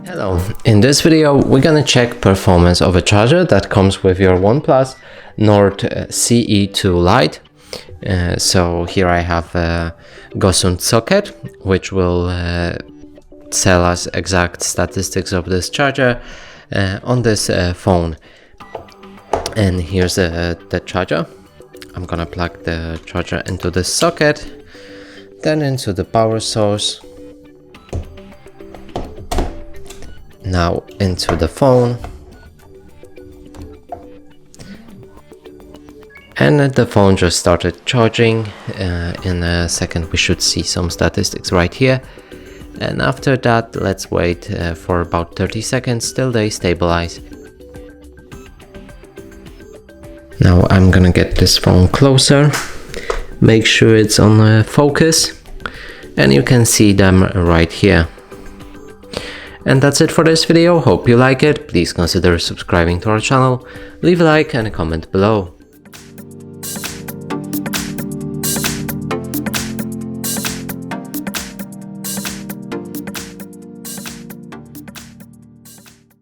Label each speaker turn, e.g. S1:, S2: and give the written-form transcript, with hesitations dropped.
S1: Hello, in this video we're gonna check performance of a charger that comes with your OnePlus Nord CE 2 Lite. So here I have a Gosund socket, which will tell us exact statistics of this charger on this phone. And here's the charger. I'm gonna plug the charger into this socket, then into the power source, now into the phone, and the phone just started charging. In a second we should see some statistics right here, and after that let's wait for about 30 seconds till they stabilize. Now I'm gonna get this phone closer, make sure it's on focus, and you can see them right here. And that's it for this video. Hope you like it. Please consider subscribing to our channel, leave a like and a comment below.